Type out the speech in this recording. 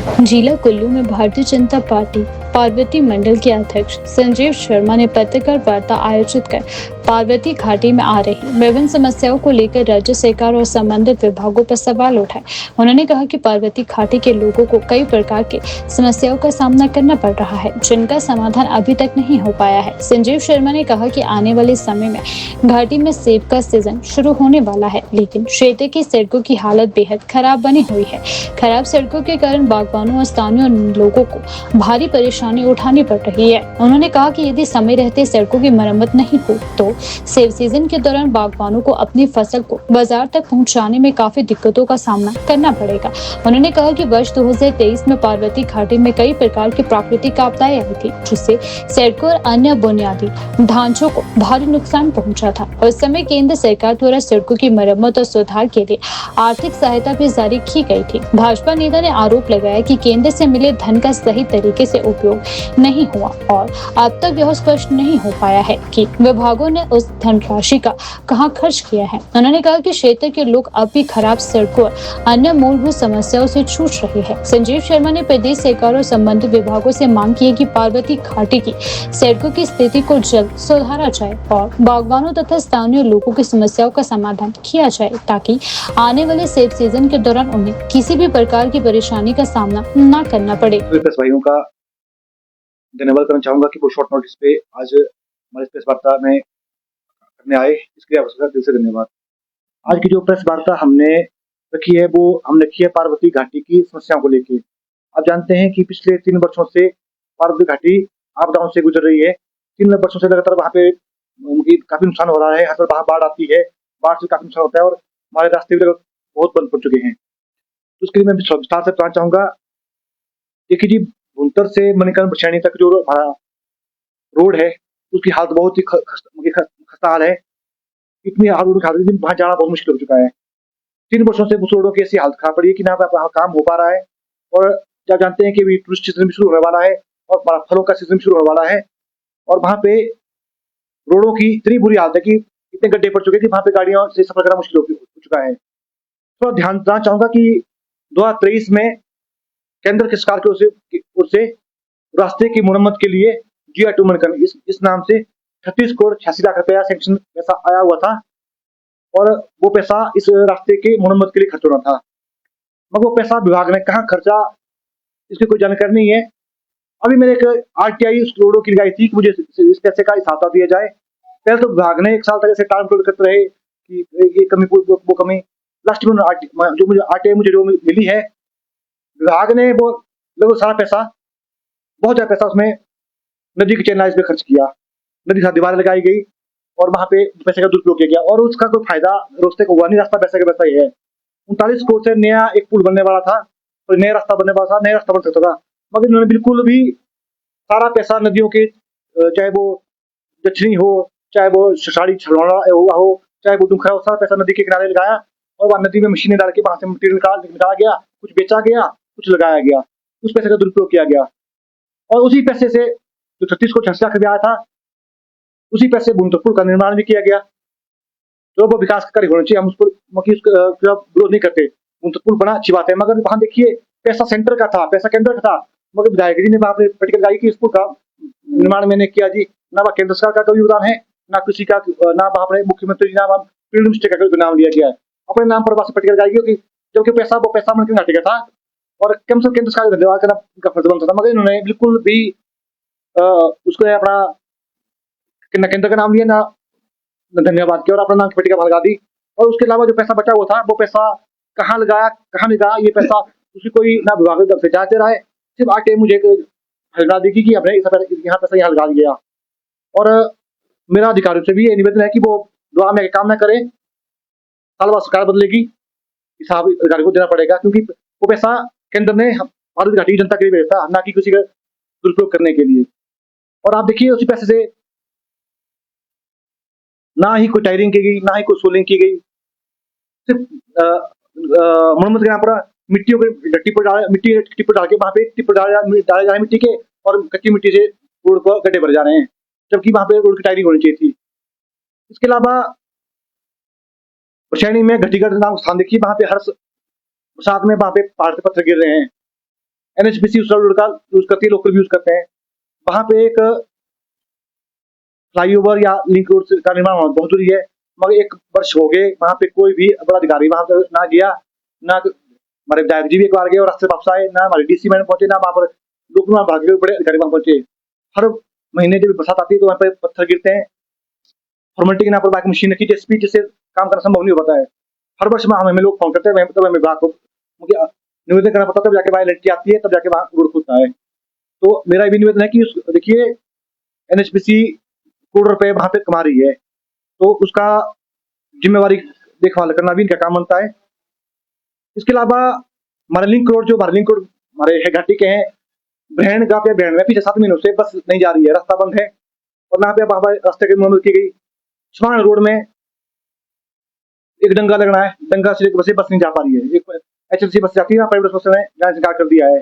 जिला कुल्लू में भारतीय जनता पार्टी पार्वती मंडल के अध्यक्ष संजीव शर्मा ने पत्रकार वार्ता आयोजित कर पार्वती घाटी में आ रही विभिन्न समस्याओं को लेकर राज्य सरकार और संबंधित विभागों पर सवाल उठाए। उन्होंने कहा कि पार्वती घाटी के लोगों को कई प्रकार की समस्याओं का सामना करना पड़ रहा है, जिनका समाधान अभी तक नहीं हो पाया है। संजीव शर्मा ने कहा कि आने वाले समय में घाटी में सेब का सीजन शुरू होने वाला है, लेकिन क्षेत्र की सड़कों की हालत बेहद खराब बनी हुई है। खराब सड़कों के कारण बागवानों और स्थानीय लोगों को भारी परेशानी उठानी पड़ रही है। उन्होंने कहा कि यदि समय रहते सड़कों की मरम्मत नहीं हो तो सेब सीजन के दौरान बागवानों को अपनी फसल को बाजार तक पहुंचाने में काफी दिक्कतों का सामना करना पड़ेगा। उन्होंने कहा कि वर्ष 2023 में पार्वती घाटी में कई प्रकार की प्राकृतिक आपदाएं आई थी, जिससे सड़कों और अन्य बुनियादी ढांचों को भारी नुकसान पहुंचा था। उस समय केंद्र सरकार द्वारा सड़कों की मरम्मत और सुधार के लिए आर्थिक सहायता भी जारी की गई थी। भाजपा नेता ने आरोप लगाया कि केंद्र से मिले धन का सही तरीके से उपयोग नहीं हुआ और अब तक यह स्पष्ट नहीं हो पाया है कि विभागों ने उस धनराशि का कहां खर्च किया है। उन्होंने कहा कि क्षेत्र के लोग अब भी खराब सड़कों और अन्य मूलभूत समस्याओं से जूझ रहे हैं। संजीव शर्मा ने प्रदेश सरकार और संबंधित विभागों से मांग की है कि पार्वती घाटी की सड़कों की स्थिति को जल्द सुधारा जाए और बागवानों तथा स्थानीय लोगों की समस्याओं का समाधान किया जाए, ताकि आने वाले सेब सीजन के दौरान उन्हें किसी भी प्रकार की परेशानी का सामना न करना पड़े। प्रेस भाइयों का धन्यवाद करना चाहूंगा कि वो शॉर्ट नोटिस पे आज हमारे प्रेस वार्ता में करने आए, इसके लिए आपका दिल से धन्यवाद। आज की जो प्रेस वार्ता हमने रखी है वो हमने रखी है पार्वती घाटी की समस्याओं को लेकर। आप जानते हैं कि पिछले 3 वर्षों से पार्वती घाटी आपदाओं से गुजर रही है। 3 वर्षों से लगातार वहाँ पे काफी नुकसान हो रहा है। हर साल वहाँ बाढ़ आती है, बाढ़ से काफी नुकसान होता है और हमारे रास्ते भी बहुत बंद पड़ चुके हैं। तो उसके लिए मैं विस्तार से बताना चाहूंगा। देखिए जी, भुंतर से मणिकर्ण बछैनी तक जो हमारा रोड है उसकी हालत बहुत ही खस्ता हाल है। इतनी हालत वहाँ जाना बहुत मुश्किल हो चुका है। 3 वर्षों से उस रोडों की ऐसी हालत खराब पड़ी है कि ना वहाँ काम हो पा रहा है। और क्या जानते हैं कि अभी टूरिस्ट सीजन भी शुरू होने वाला है और फलों का सीजन शुरू होने वाला है और वहाँ पे रोडों की इतनी बुरी हालत है कि इतने गड्ढे पड़ चुके हैं कि वहाँ पे गाड़ियों से सफर करना मुश्किल हो चुका है। थोड़ा ध्यान देना चाहूंगा कि 2023 में केंद्र की सरकार की ओर से रास्ते की मुरम्मत के लिए GR2 मणिकर्ण इस नाम से 36 करोड़ 86 लाख रुपया सैंक्शन पैसा आया हुआ था और वो पैसा इस रास्ते के मुरम्मत के लिए खर्च होना था, मगर वो पैसा विभाग ने कहाँ खर्चा इसकी कोई जानकारी नहीं है। अभी मैंने एक RTI उस रोडों की लगाई थी कि मुझे इस पैसे का इजाफा दिया जाए। पहले तो विभाग ने 1 साल तक ऐसे टालमटोल करते रहे कि ये कमी वो कमी। लास्ट में जो मुझे RTI जो मिली है, विभाग ने वो लगभग सारा पैसा, बहुत ज्यादा पैसा उसमें नदी के चैनलाइज पे खर्च किया। नदी के साथ दीवारें लगाई गई और वहां पे पैसे का दुरुपयोग किया गया और उसका कोई फायदा रास्ते को हुआ नहीं। रास्ता पैसा का पैसा ही है। 39 करोड़ से नया एक पुल बनने वाला था और नया रास्ता बनने वाला था, नया रास्ता बन सकता था, मगर इन्होंने बिल्कुल भी सारा पैसा नदियों के, चाहे वो दक्षिणी हो, चाहे वो साड़ी छलवाड़ा हो, चाहे वो दुखरा हो, सारा पैसा नदी के किनारे लगाया और वहां नदी में मशीनें डाल के वहां से मटीरियल निकाला गया, कुछ बेचा गया, कुछ लगाया गया, उस पैसे का दुरुपयोग किया गया। और उसी पैसे से जो 36 को 86 लाख रुपया आया था, उसी पैसे बुंतर पुल का निर्माण भी किया गया। तो वो विकास का कार्य होना चाहिए, हम उसको विरोध नहीं करते। बुंतर पुल बना, अच्छी बात है, मगर वहां देखिए पैसा सेंटर का था, पैसा केंद्र का था, मगर विधायक जी ने वहां पे पटकल गाई कि इस पुल का निर्माण मैंने किया जी। ना वहाँ केंद्र सरकार का कोई योगदान है, ना किसी का, ना वहां पर मुख्यमंत्री, ना वहां प्रीम मिनिस्टर का कोई नाम लिया गया है। अपने नाम पर वहां से पटकल गाई, क्योंकि जबकि पैसा वो पैसा मन घाटे का था और कम से कम केंद्र सरकार का धन्यवाद करना उनका फर्ज बनता था, मगर इन्होंने बिल्कुल भी उसको अपना केंद्र का नाम लिया, ना धन्यवाद किया और अपना नाम की पट्टिका लगा दी। और उसके अलावा जो पैसा बचा हुआ था, वो पैसा कहाँ लगाया, कहाँ नहीं गया, ये पैसा उसकी कोई ना विभाग की तरफ से जांच दे रहा है। सिर्फ आके मुझे हल्का दी कि हमने यहाँ पैसा यहाँ लगा दिया। और मेरा अधिकारियों से भी ये निवेदन है कि वो दुआ में काम न करें। साल बाद सरकार बदलेगी, हिसाब अधिकारी को देना पड़ेगा, क्योंकि वो पैसा केंद्र ने पार्वती घाटी की जनता के लिए भेजा था, ना कि किसी का दुरुपयोग करने के लिए। और आप देखिए उसी पैसे से ना ही कोई टायरिंग की गई, ना ही कोई सोलिंग की गई। सिर्फ मुरम्मत के नाम पर मिट्टियों के टिप्पर डाल के वहां पे टिप्पर डाले जा रहे हैं मिट्टी के, और कच्ची मिट्टी से रोड को गड्ढे भर जा रहे हैं, जबकि वहां पे रोड की टायरिंग होनी चाहिए थी। इसके अलावा बछैनी में घटीगढ़ नाम स्थान देखिए, वहां पे हर बरसात में वहां पे पहाड़ से पत्थर गिर रहे हैं एनएचपीसी उस रोड का यूज करती है, लोकल भी यूज करते हैं। वहां पे एक फ्लाईओवर या लिंक रोड का निर्माण होना बहुत जरूरी है, मगर 1 वर्ष हो गए, वहां पे कोई भी बड़ा अधिकारी वहां पे ना गया, ना हमारे विधायक जी भी एक बार गए और रास्ते वापस आए, ना हमारे डीसी मैडम पहुंचे, ना वहां पर लोक निर्माण विभाग के बड़े अधिकारी वहां पहुंचे। हर महीने जब बरसात आती है तो वहां पे पत्थर गिरते हैं, फॉर्मेलिटी के नाम पर बाकी मशीन रखी जेसीबी, जिससे काम करना संभव नहीं हो पाता है। हर वर्ष में हमें लोग फोन करते हैं, तब हमें विभाग को निवेदन करना पड़ता है, तब जाके वहां इलेक्ट्रिसिटी आती है, तब जाके वहां रोड खुलता है। तो मेरा ये भी निवेदन है कि देखिए एनएचपीसी करोड़ रुपए वहां पे कमा रही है, तो उसका जिम्मेवारी देखभाल करना भी इनका काम बनता है। इसके अलावा हमारे लिंक रोड हमारे घाटी के हैं, ब्रहण गाप या ब्रहण में पिछले 7 महीनों से बस नहीं जा रही है, रास्ता बंद है और ना पे हमारे रास्ते की मरम्मत की गई। समान रोड में एक डंगा लगना है, डंगा से बस नहीं जा पा रही है। एक एचएलसी बस जाती है, प्राइवेट बस ने जाने से इनकार कर दिया है।